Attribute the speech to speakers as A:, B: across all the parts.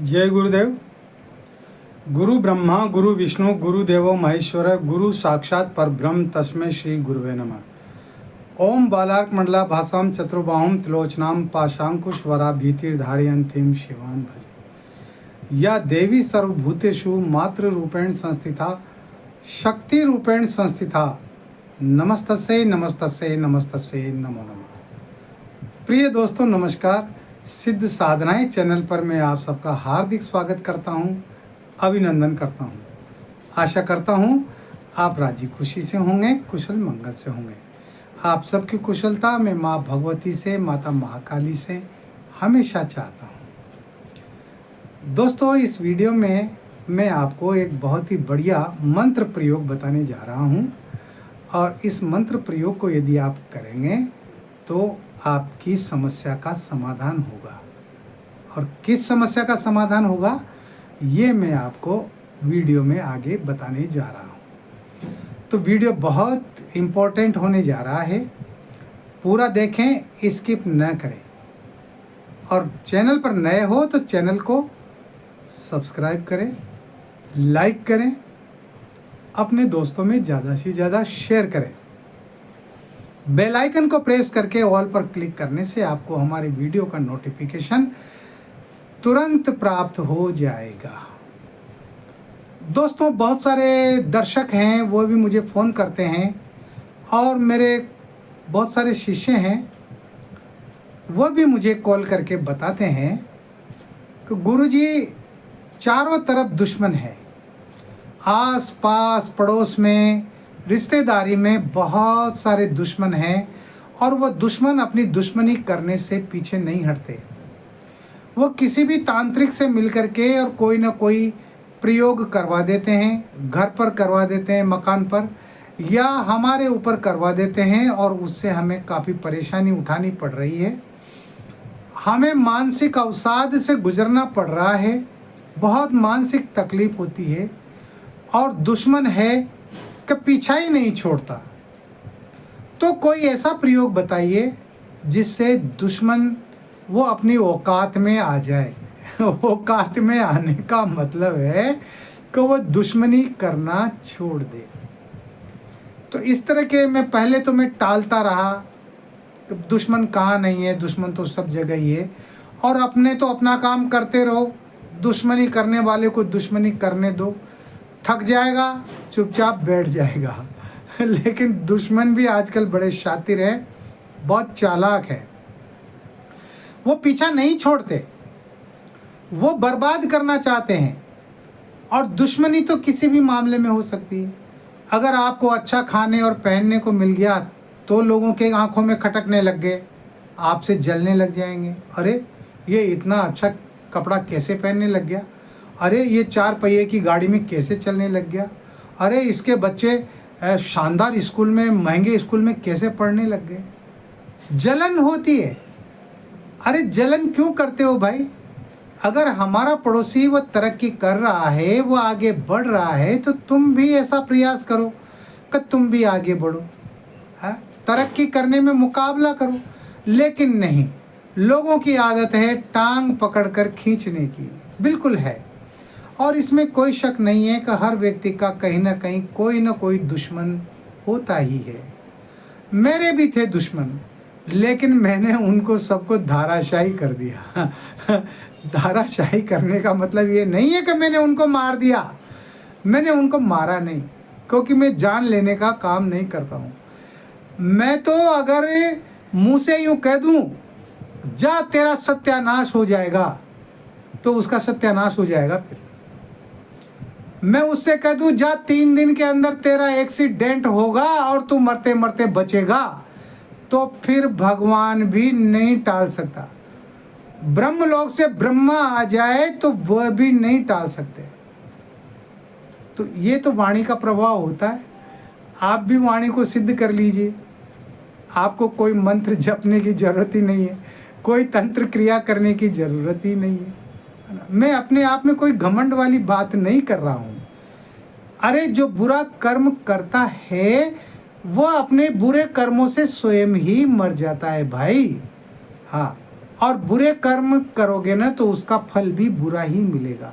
A: जय गुरुदेव। गुरु ब्रह्मा गुरु विष्णु गुरुदेवो महेश्वर गुरु साक्षात परब्रह्म तस्मै श्री गुरुवे नमः। ओम बालार्क मंडला भासाम चतुर्बाहुम त्रिलोचनाम पाशांकुशवरा भीतिर्धारयन्तीं शिवां भज। या देवी सर्वभूतेषु मातृ रूपेण संस्थिता शक्ति रूपेण संस्थिता नमस्तस्यै नमस्तस्यै नमस्तस्यै नमो नमः। प्रिय दोस्तों नमस्कार। सिद्ध साधनाएं चैनल पर मैं आप सबका हार्दिक स्वागत करता हूं, अभिनंदन करता हूं। आशा करता हूं आप राजी खुशी से होंगे, कुशल मंगल से होंगे। आप सबकी कुशलता मैं माँ भगवती से, माता महाकाली से हमेशा चाहता हूं। दोस्तों इस वीडियो में मैं आपको एक बहुत ही बढ़िया मंत्र प्रयोग बताने जा रहा हूं और इस मंत्र प्रयोग को यदि आप करेंगे तो आपकी समस्या का समाधान होगा। और किस समस्या का समाधान होगा ये मैं आपको वीडियो में आगे बताने जा रहा हूँ। तो वीडियो बहुत इम्पोर्टेंट होने जा रहा है, पूरा देखें, स्किप न करें। और चैनल पर नए हो तो चैनल को सब्सक्राइब करें, लाइक करें, अपने दोस्तों में ज़्यादा से ज़्यादा शेयर करें। बेल आइकन को प्रेस करके ऑल पर क्लिक करने से आपको हमारे वीडियो का नोटिफिकेशन तुरंत प्राप्त हो जाएगा। दोस्तों बहुत सारे दर्शक हैं, वो भी मुझे फ़ोन करते हैं और मेरे बहुत सारे शिष्य हैं, वो भी मुझे कॉल करके बताते हैं कि गुरुजी चारों तरफ दुश्मन है, आस पास पड़ोस में रिश्तेदारी में बहुत सारे दुश्मन हैं और वो दुश्मन अपनी दुश्मनी करने से पीछे नहीं हटते। वो किसी भी तांत्रिक से मिलकर के और कोई ना कोई प्रयोग करवा देते हैं, घर पर करवा देते हैं, मकान पर, या हमारे ऊपर करवा देते हैं और उससे हमें काफ़ी परेशानी उठानी पड़ रही है। हमें मानसिक अवसाद से गुजरना पड़ रहा है, बहुत मानसिक तकलीफ होती है और दुश्मन है कि पीछा ही नहीं छोड़ता। तो कोई ऐसा प्रयोग बताइए जिससे दुश्मन वो अपनी औकात में आ जाए। औकात में आने का मतलब है कि वो दुश्मनी करना छोड़ दे। तो इस तरह के मैं टालता रहा कि दुश्मन कहाँ नहीं है, दुश्मन तो सब जगह ही है, और अपने तो अपना काम करते रहो, दुश्मनी करने वाले को दुश्मनी करने दो, थक जाएगा चुपचाप बैठ जाएगा। लेकिन दुश्मन भी आजकल बड़े शातिर हैं, बहुत चालाक है, वो पीछा नहीं छोड़ते, वो बर्बाद करना चाहते हैं। और दुश्मनी तो किसी भी मामले में हो सकती है। अगर आपको अच्छा खाने और पहनने को मिल गया तो लोगों के आंखों में खटकने लग गए, आपसे जलने लग जाएंगे। अरे ये इतना अच्छा कपड़ा कैसे पहनने लग गया, अरे ये 4 पहिए की गाड़ी में कैसे चलने लग गया, अरे इसके बच्चे शानदार स्कूल में, महंगे स्कूल में कैसे पढ़ने लग गए। जलन होती है। अरे जलन क्यों करते हो भाई? अगर हमारा पड़ोसी वो तरक्की कर रहा है, वो आगे बढ़ रहा है, तो तुम भी ऐसा प्रयास करो कि तुम भी आगे बढ़ो, तरक्की करने में मुकाबला करो। लेकिन नहीं, लोगों की आदत है टांग पकड़कर खींचने की। बिल्कुल है, और इसमें कोई शक नहीं है कि हर व्यक्ति का कहीं ना कहीं कोई ना कोई दुश्मन होता ही है। मेरे भी थे दुश्मन, लेकिन मैंने उनको सबको धाराशाही कर दिया। धाराशाही करने का मतलब ये नहीं है कि मैंने उनको मार दिया, मैंने उनको मारा नहीं, क्योंकि मैं जान लेने का काम नहीं करता हूँ। मैं तो अगर मुँह से यूँ कह दूँ जा तेरा सत्यानाश हो जाएगा तो उसका सत्यानाश हो जाएगा। फिर मैं उससे कह दूं जा 3 दिन के अंदर तेरा एक्सीडेंट होगा और तू मरते मरते बचेगा, तो फिर भगवान भी नहीं टाल सकता। ब्रह्मलोक से ब्रह्मा आ जाए तो वह भी नहीं टाल सकते। तो ये तो वाणी का प्रभाव होता है। आप भी वाणी को सिद्ध कर लीजिए। आपको कोई मंत्र जपने की जरूरत ही नहीं है, कोई तंत्र क्रिया करने की जरूरत ही नहीं है। मैं अपने आप में कोई घमंड वाली बात नहीं कर रहा हूँ। अरे जो बुरा कर्म करता है वो अपने बुरे कर्मों से स्वयं ही मर जाता है भाई। हाँ, और बुरे कर्म करोगे ना तो उसका फल भी बुरा ही मिलेगा।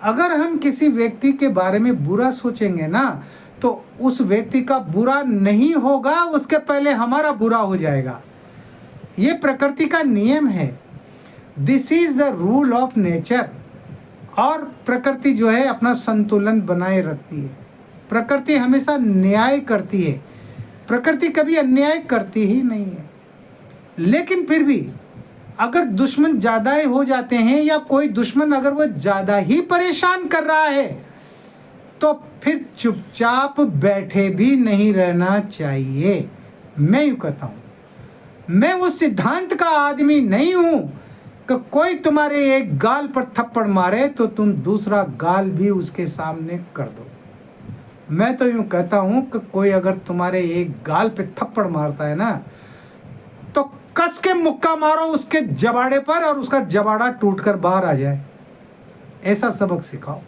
A: अगर हम किसी व्यक्ति के बारे में बुरा सोचेंगे ना तो उस व्यक्ति का बुरा नहीं होगा, उसके पहले हमारा बुरा हो जाएगा। ये प्रकृति का नियम है। This is the rule of nature. और प्रकृति जो है अपना संतुलन बनाए रखती है। प्रकृति हमेशा न्याय करती है, प्रकृति कभी अन्याय करती ही नहीं है। लेकिन फिर भी अगर दुश्मन ज़्यादा ही हो जाते हैं या कोई दुश्मन अगर वो ज़्यादा ही परेशान कर रहा है तो फिर चुपचाप बैठे भी नहीं रहना चाहिए। मैं यूँ कहता हूँ, मैं उस सिद्धांत का आदमी नहीं हूँ कि कोई तुम्हारे एक गाल पर थप्पड़ मारे तो तुम दूसरा गाल भी उसके सामने कर दो। मैं तो यूँ कहता हूँ कि कोई अगर तुम्हारे एक गाल पे थप्पड़ मारता है ना तो कस के मुक्का मारो उसके जबाड़े पर और उसका जबाड़ा टूटकर बाहर आ जाए। ऐसा सबक सिखाओ।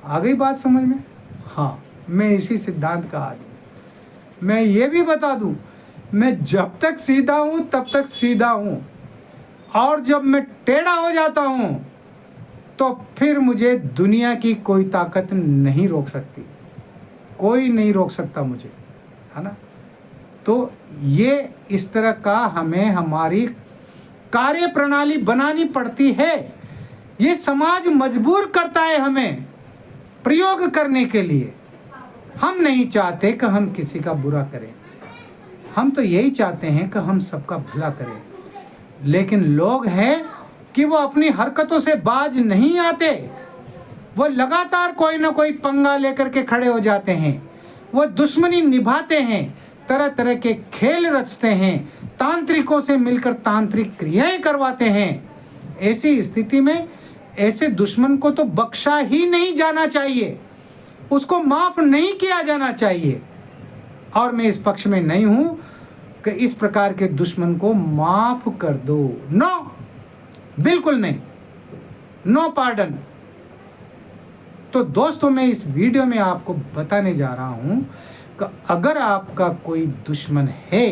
A: आ गई बात समझ में? हाँ, मैं इसी सिद्धांत का आदमी। मैं ये भी बता दूं, मैं जब तक सीधा हूं तब तक सीधा हूं, और जब मैं टेढ़ा हो जाता हूं तो फिर मुझे दुनिया की कोई ताकत नहीं रोक सकती। कोई नहीं रोक सकता मुझे, है ना। तो ये इस तरह का हमें हमारी कार्य प्रणाली बनानी पड़ती है। ये समाज मजबूर करता है हमें प्रयोग करने के लिए। हम नहीं चाहते कि हम किसी का बुरा करें, हम तो यही चाहते हैं कि हम सबका भला करें। लेकिन लोग हैं कि वो अपनी हरकतों से बाज नहीं आते। वो लगातार कोई ना कोई पंगा लेकर के खड़े हो जाते हैं। वो दुश्मनी निभाते हैं, तरह तरह के खेल रचते हैं, तांत्रिकों से मिलकर तांत्रिक क्रियाएं करवाते हैं। ऐसी स्थिति में ऐसे दुश्मन को तो बख्शा ही नहीं जाना चाहिए, उसको माफ नहीं किया जाना चाहिए। और मैं इस पक्ष में नहीं हूं कि इस प्रकार के दुश्मन को माफ कर दो। नो, बिल्कुल नहीं, नो पार्डन। तो दोस्तों, मैं इस वीडियो में आपको बताने जा रहा हूं कि अगर आपका कोई दुश्मन है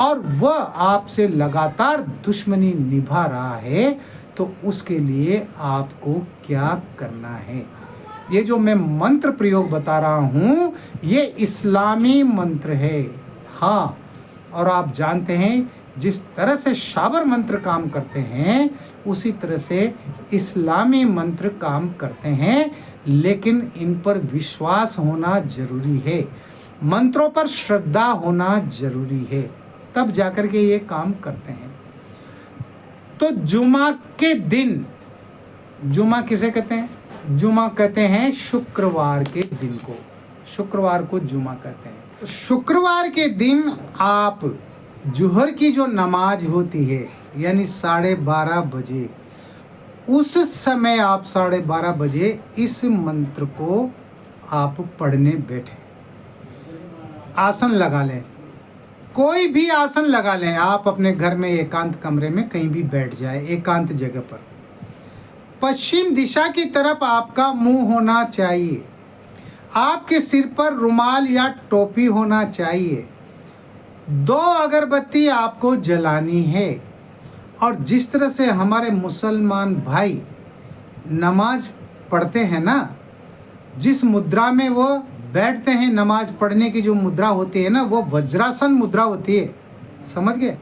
A: और वह आपसे लगातार दुश्मनी निभा रहा है तो उसके लिए आपको क्या करना है। ये जो मैं मंत्र प्रयोग बता रहा हूँ ये इस्लामी मंत्र है। हाँ, और आप जानते हैं जिस तरह से शाबर मंत्र काम करते हैं उसी तरह से इस्लामी मंत्र काम करते हैं, लेकिन इन पर विश्वास होना जरूरी है, मंत्रों पर श्रद्धा होना जरूरी है, तब जाकर के ये काम करते हैं। तो जुमा के दिन, जुमा किसे कहते हैं? जुमा कहते हैं शुक्रवार के दिन को, शुक्रवार को जुमा कहते हैं। तो शुक्रवार के दिन आप जुहर की जो नमाज होती है यानी 12:30 बजे, उस समय आप 12:30 बजे इस मंत्र को आप पढ़ने बैठे। आसन लगा लें, कोई भी आसन लगा लें। आप अपने घर में एकांत कमरे में कहीं भी बैठ जाए, एकांत जगह पर। पश्चिम दिशा की तरफ आपका मुंह होना चाहिए। आपके सिर पर रुमाल या टोपी होना चाहिए। 2 अगरबत्ती आपको जलानी है। और जिस तरह से हमारे मुसलमान भाई नमाज पढ़ते हैं ना, जिस मुद्रा में वो बैठते हैं, नमाज पढ़ने की जो मुद्रा होती है ना, वो वज्रासन मुद्रा होती है, समझ गए?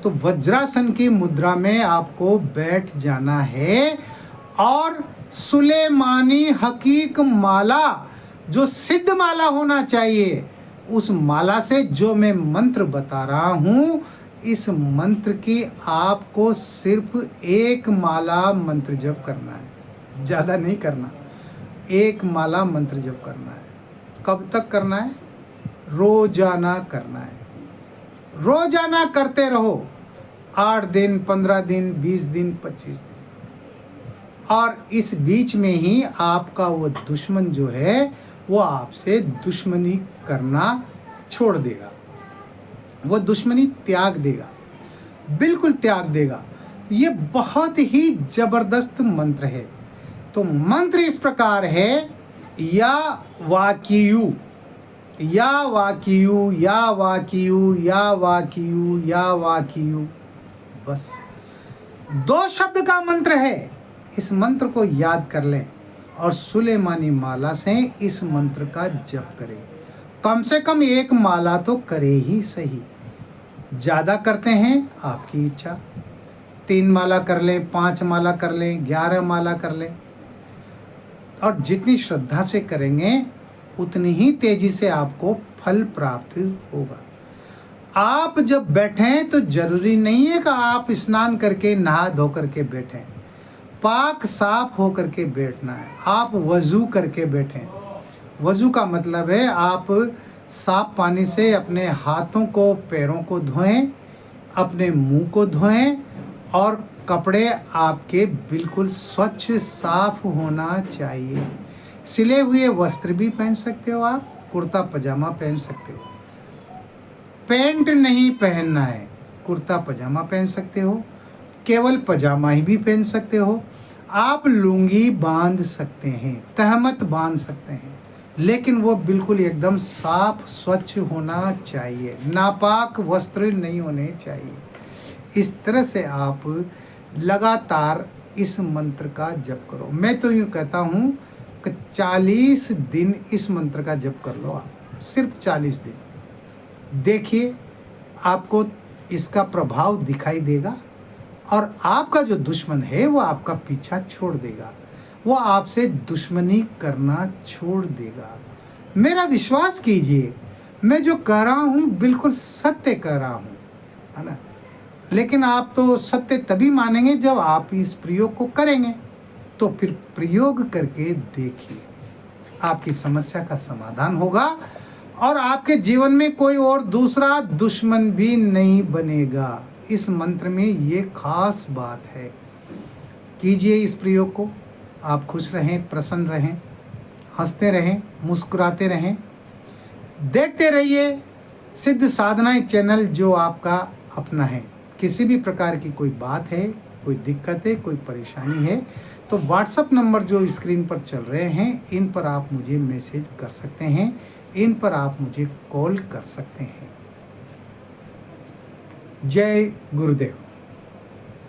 A: तो वज्रासन की मुद्रा में आपको बैठ जाना है और सुलेमानी हकीक माला, जो सिद्ध माला होना चाहिए, उस माला से जो मैं मंत्र बता रहा हूँ, इस मंत्र की आपको सिर्फ 1 माला मंत्र जप करना है, ज़्यादा नहीं करना। 1 माला मंत्र जप करना है। कब तक करना है? रोजाना करना है। रोजाना करते रहो, 8 दिन, 15 दिन, 20 दिन, 25 दिन। और इस बीच में ही आपका वो दुश्मन जो है वो आपसे दुश्मनी करना छोड़ देगा, वो दुश्मनी त्याग देगा, बिल्कुल त्याग देगा। ये बहुत ही जबरदस्त मंत्र है। तो मंत्र इस प्रकार है, या वाकियु, या वाकियु, या वाकियु, या वाकियु, या वाकियु। बस 2 शब्द का मंत्र है, इस मंत्र को याद कर लें और सुलेमानी माला से इस मंत्र का जप करें। कम से कम 1 माला तो करे ही सही। ज़्यादा करते हैं आपकी इच्छा, 3 माला कर लें, 5 माला कर लें, 11 माला कर लें, और जितनी श्रद्धा से करेंगे उतनी ही तेजी से आपको फल प्राप्त होगा। आप जब बैठें तो जरूरी नहीं है कि आप स्नान करके नहा धो करके बैठें, पाक साफ हो करके बैठना है। आप वज़ू करके बैठें। वज़ू का मतलब है आप साफ पानी से अपने हाथों को पैरों को धोएं, अपने मुंह को धोएं, और कपड़े आपके बिल्कुल स्वच्छ साफ होना चाहिए। सिले हुए वस्त्र भी पहन सकते हो आप, कुर्ता पजामा पहन सकते हो। पैंट नहीं पहनना है, कुर्ता पजामा पहन सकते हो, केवल पजामा ही भी पहन सकते हो। आप लुंगी बांध सकते हैं, तहमत बांध सकते हैं, लेकिन वो बिल्कुल एकदम साफ स्वच्छ होना चाहिए, नापाक वस्त्र नहीं होने चाहिए। इस तरह से आप लगातार इस मंत्र का जप करो। मैं तो यूँ कहता हूँ कि 40 दिन इस मंत्र का जप कर लो आप, सिर्फ 40 दिन। देखिए आपको इसका प्रभाव दिखाई देगा, और आपका जो दुश्मन है वो आपका पीछा छोड़ देगा, वो आपसे दुश्मनी करना छोड़ देगा। मेरा विश्वास कीजिए, मैं जो कह रहा हूँ बिल्कुल सत्य कह रहा हूँ, है ना। लेकिन आप तो सत्य तभी मानेंगे जब आप इस प्रयोग को करेंगे। तो फिर प्रयोग करके देखिए, आपकी समस्या का समाधान होगा और आपके जीवन में कोई और दूसरा दुश्मन भी नहीं बनेगा। इस मंत्र में ये खास बात है। कीजिए इस प्रयोग को, आप खुश रहें, प्रसन्न रहें, हंसते रहें, मुस्कुराते रहें। देखते रहिए सिद्ध साधनाएं चैनल, जो आपका अपना है। किसी भी प्रकार की कोई बात है, कोई दिक्कत है, कोई परेशानी है, तो व्हाट्सएप नंबर जो स्क्रीन पर चल रहे हैं, इन पर आप मुझे मैसेज कर सकते हैं, इन पर आप मुझे कॉल कर सकते हैं। जय गुरुदेव।